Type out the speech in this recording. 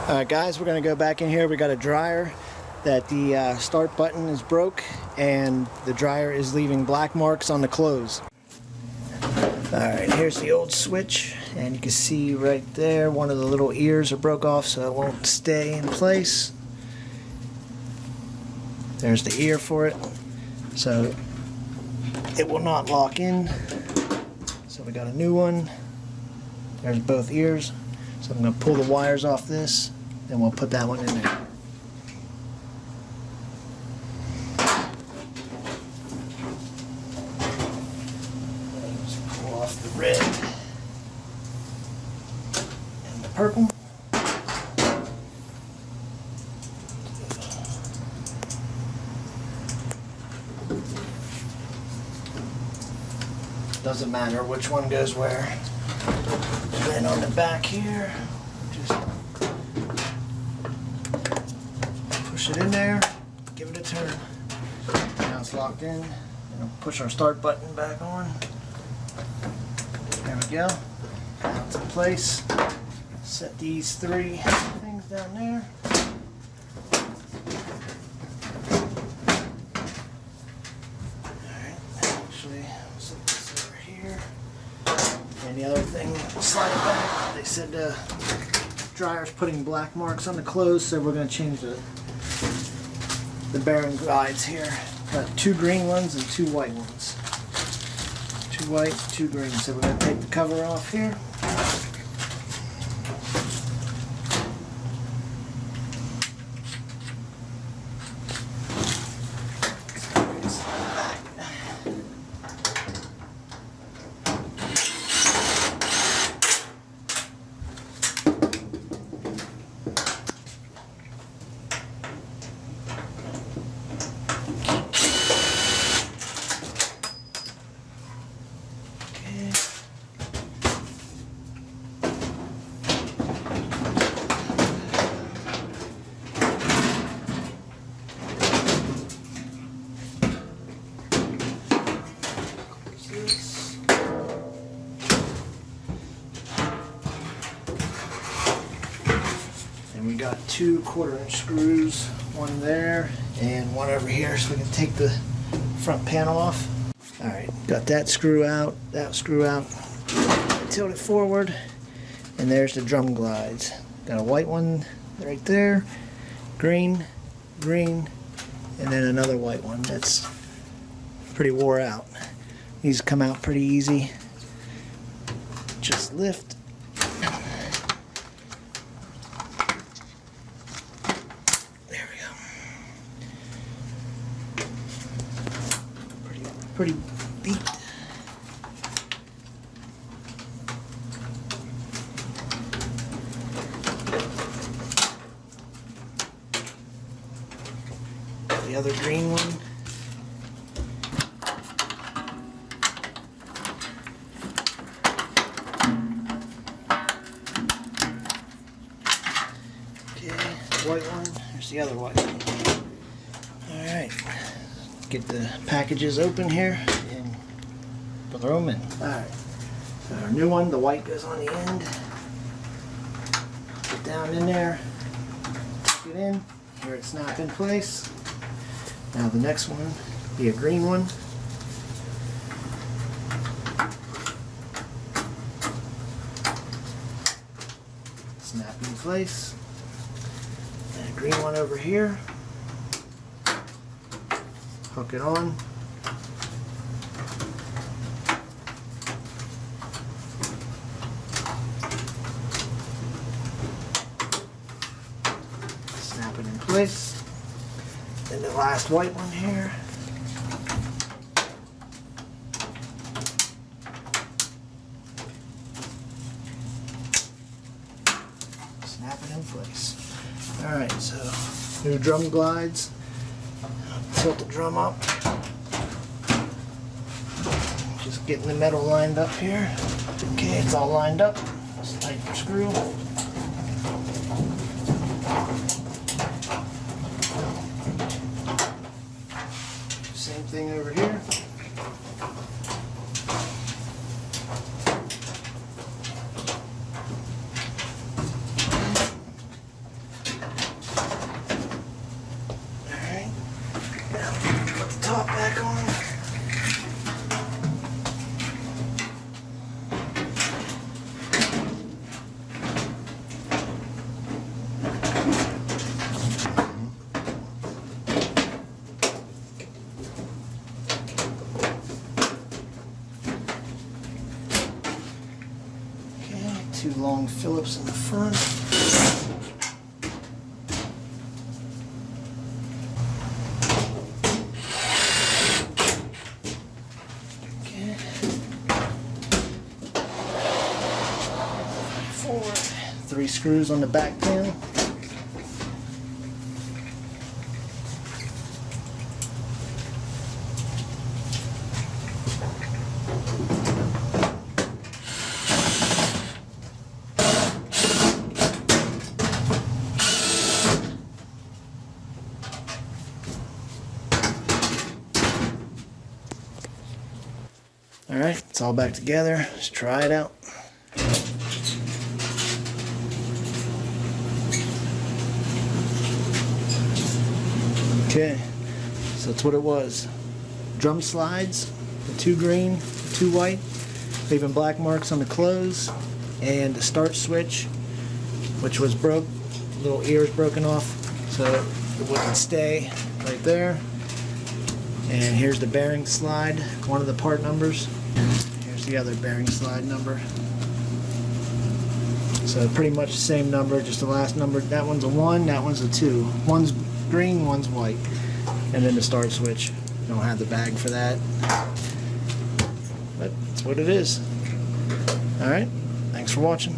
Alright guys, we're going to go back in here. We got a dryer that the start button is broke and the dryer is leaving black marks on the clothes. Alright, here's the old switch and you can see right there one of the little ears are broke off so it won't stay in place. There's the ear for it, so it will not lock in. So we got a new one. There's both ears. So I'm going to pull the wires off this, and we'll put that one in there. Just pull off the red and the purple. Doesn't matter which one goes where. And then on the back here, just push it in there, give it a turn. Now it's locked in. And we'll push our start button back on. There we go. Now it's in place. Set these three things down there. And the other thing, slide it back. They said the dryer's putting black marks on the clothes, so we're going to change the bearing guides here. Got 2 green ones and 2 white ones. 2 white, 2 green. So we're going to take the cover off here. And we got 2 1/4-inch screws, one there and one over here, so we can take the front panel off. Alright, got that screw out, tilt it forward, and there's the drum glides. Got a white one right there, green, green, and then another white one that's pretty wore out. These come out pretty easy. Just lift. There we go. Pretty beat. The other green one. White one, there's the other white one. Alright, get the packages open here and throw them in. Alright, so our new one, the white goes on the end. Get down in there, tuck it in, hear it snap in place. Now the next one will be a green one. Snap in place. And a green one over here. Hook it on. Snap it in place. Then the last white one here. Snap it in place. Alright, so new drum glides. Tilt the drum up. Just getting the metal lined up here. Okay, it's all lined up. Let's tighten the screw. Same thing over here. 2 long Phillips in the front. Okay. 4. 3 screws on the back pin. Alright, it's all back together. Let's try it out. Okay, so that's what it was. Drum slides, the 2 green, the 2 white, leaving black marks on the close, and the start switch, which was broke, little ears broken off, so it wouldn't stay right there. And here's the bearing slide, one of the part numbers. Here's the other bearing slide number. So pretty much the same number, just the last number. That one's a 1, that one's a 2. One's green, one's white. And then the start switch. Don't have the bag for that. But that's what it is. Alright, thanks for watching.